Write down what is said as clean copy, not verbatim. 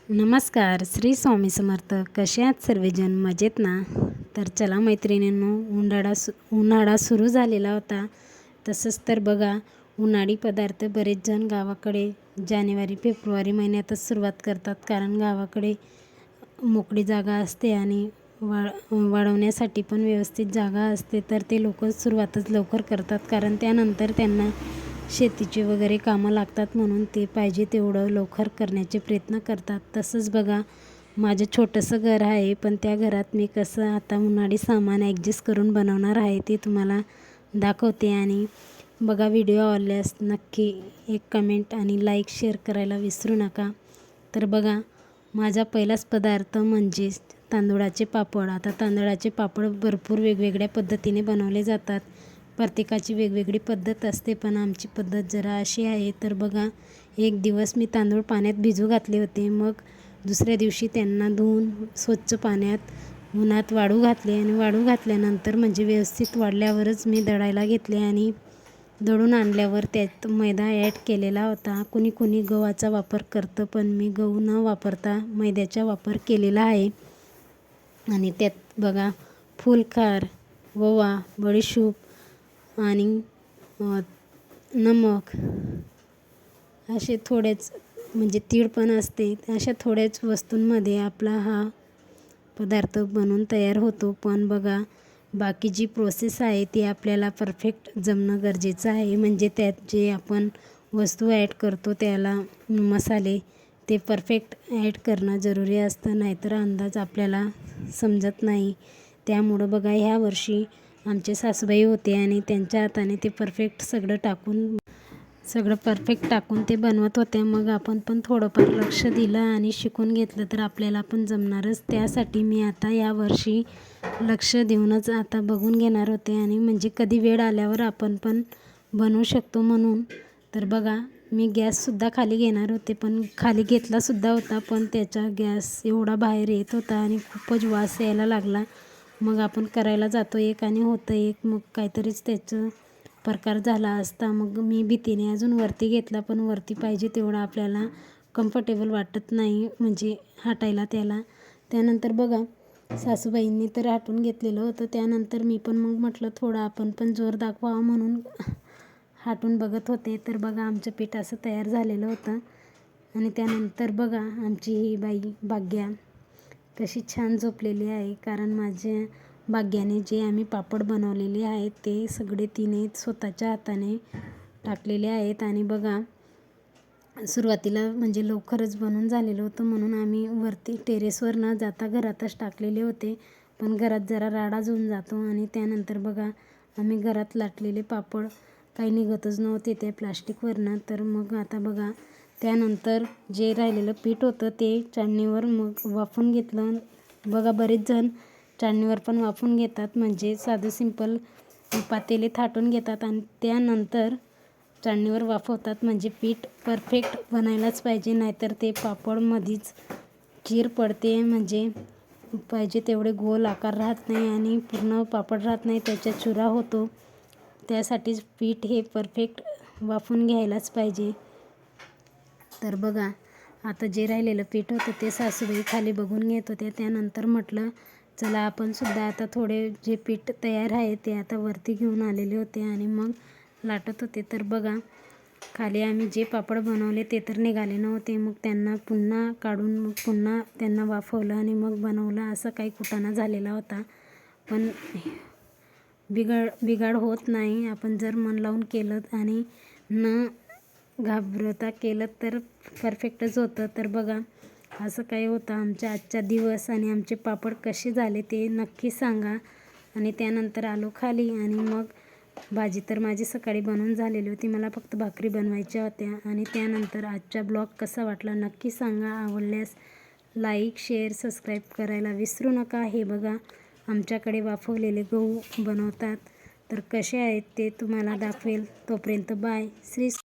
नमस्कार. श्री स्वामी समर्थ. कसे आहात सर्वजण? मजेत ना? तर चला मैत्रिणींनो, उन्हाळा सुरू झालेला होता. तसंच तर बघा, उन्हाळी पदार्थ बरेच जण गावाकडे जानेवारी फेब्रुवारी महिन्यातच सुरुवात करतात, कारण गावाकडे मोकळी जागा असते आणि वाढवण्यासाठी पण व्यवस्थित जागा असते. तर ते लोक सुरुवातच लवकर करतात, कारण त्यानंतर त्यांना शेतीचे वगैरे कामं लागतात, म्हणून ते पाहिजे तेवढं लवकर करण्याचे प्रयत्न करतात. तसंच बघा, माझं छोटंसं घर आहे, पण त्या घरात मी कसं आता उन्हाळी सामान ॲडजस्ट करून बनवणार आहे ते तुम्हाला दाखवते. आणि बघा, व्हिडिओ आवडल्यास नक्की एक कमेंट आणि लाईक शेअर करायला विसरू नका. तर बघा, माझा पहिलाच पदार्थ म्हणजे तांदूळाचे पापड. आता तांदळाचे पापड भरपूर वेगवेगळ्या पद्धतीने बनवले जातात. प्रत्येकाची वेगवेगळी पद्धत असते, पण आमची पद्धत जरा अशी आहे. तर बघा, एक दिवस मी तांदूळ पाण्यात भिजू घातले होते. मग दुसऱ्या दिवशी त्यांना धुवून स्वच्छ पाण्यात उन्हात वाळू घातले, आणि वाळू घातल्यानंतर म्हणजे व्यवस्थित वाळल्यावरच मी दळायला घेतले. आणि दळून आणल्यावर त्यात मैदा ॲड केलेला होता. कुणी गव्हाचा वापर करतं, पण मी गहू न वापरता मैद्याचा वापर केलेला आहे. आणि त्यात बघा, फुलखार, ओवा, बडीशूप आणि नमक, असे थोडेच म्हणजे तीळ पण असते. अशा थोड्याच वस्तूंमध्ये आपला हा पदार्थ बनवून तयार होतो. पण बघा, बाकी जी प्रोसेस आहे ती आपल्याला परफेक्ट जमणं गरजेचं आहे. म्हणजे त्यात जे आपण वस्तू ॲड करतो, त्याला मसाले ते परफेक्ट ॲड करणं जरुरी असतं, नाहीतर अंदाज आपल्याला समजत नाही. त्यामुळं बघा, ह्या वर्षी आमचे सासूबाई होते आणि त्यांच्या हाताने ते सगळं परफेक्ट टाकून ते बनवत होत्या. मग आपण पण थोडंफार लक्ष दिलं आणि शिकून घेतलं तर आपल्याला पण जमणारच. त्यासाठी मी आता यावर्षी लक्ष देऊनच आता बघून घेणार होते, आणि म्हणजे कधी वेळ आल्यावर आपण पण बनवू शकतो म्हणून. तर बघा, मी गॅससुद्धा खाली घेणार होते, पण खाली घेतलासुद्धा होता, पण त्याचा गॅस एवढा बाहेर येत होता आणि खूपच वास यायला लागला. मग आपण करायला जातो एक आणि होतं एक, मग काहीतरीच त्याचं प्रकार झाला असता. मग मी भीतीने अजून वरती घेतला, पण वरती पाहिजे तेवढं आपल्याला कम्फर्टेबल वाटत नाही म्हणजे हटायला त्याला. त्यानंतर बघा, सासूबाईंनी तर हटून घेतलेलं होतं. त्यानंतर मी पण मग म्हटलं थोडं आपण पण जोर दाखवावं म्हणून हटून बघत होते. तर बघा, आमचं पीठ असं तयार झालेलं होतं. आणि त्यानंतर बघा, आमची ही बाई भाग्या कशी छान झोपलेली आहे, कारण माझ्या भाग्याने जे आम्ही पापड बनवलेले आहेत ते सगळे तिने स्वतःच्या हाताने टाकलेले आहेत. आणि बघा, सुरुवातीला म्हणजे लवकरच बनवून झालेलं होतं, म्हणून आम्ही वरती टेरेसवर न जाता घरातच टाकलेले होते. पण घरात जरा राडाच होऊन जातो. आणि त्यानंतर बघा, आम्ही घरात लाटलेले पापड काही निघतच नव्हते त्या प्लास्टिकवरनं. तर मग आता बघा, त्यानंतर जे राहिलेलं पीठ होतं ते चाळणीवर मग वाफवून घेतलं. बघा, बरेच जण चाळणीवर पण वाफवून घेतात, म्हणजे साधं सिंपल पातेले थाटून घेतात आणि त्यानंतर चाळणीवर वाफवतात. म्हणजे पीठ परफेक्ट बनायलाच पाहिजे, नाहीतर ते पापड मधीच चीर पडते, म्हणजे पाहिजे तेवढे गोल आकार राहत नाही आणि पूर्ण पापड राहत नाही, त्याचा चुरा होतो. त्यासाठीच पीठ हे परफेक्ट वाफवून घ्यायलाच पाहिजे. तर बघा, आता जे राहिलेलं पीठ होतं ते सासूबाई खाली बघून घेत होत्या. त्यानंतर म्हटलं चला आपण सुद्धा आता थोडे जे पीठ तयार आहे ते आता वरती घेऊन आलेले होते आणि मग लाटत होते. तर बघा, खाली आम्ही जे पापड बनवले ते तर निघाले नव्हते. मग त्यांना पुन्हा काढून मग पुन्हा त्यांना वाफवलं आणि मग बनवलं. असं काही कुटाणा झालेला होता. पण बिघाड होत नाही, आपण जर मन लावून केलं आणि न घाबरता केलं तर परफेक्टच होतं. तर बघा, असं काही होतं आमच्या आजचा दिवस. आणि आमचे पापड कसे झाले ते नक्की सांगा. आणि त्यानंतर आलो खाली, आणि मग भाजी तर माझी सकाळी बनवून झालेली होती, मला फक्त भाकरी बनवायच्या होत्या. आणि त्यानंतर आजचा ब्लॉग कसा वाटला नक्की सांगा. आवडल्यास लाईक शेअर सबस्क्राईब करायला विसरू नका. हे बघा, आमच्याकडे वाफवलेले गहू बनवतात, तर कसे आहेत ते तुम्हाला दाखवेल. तोपर्यंत बाय. श्री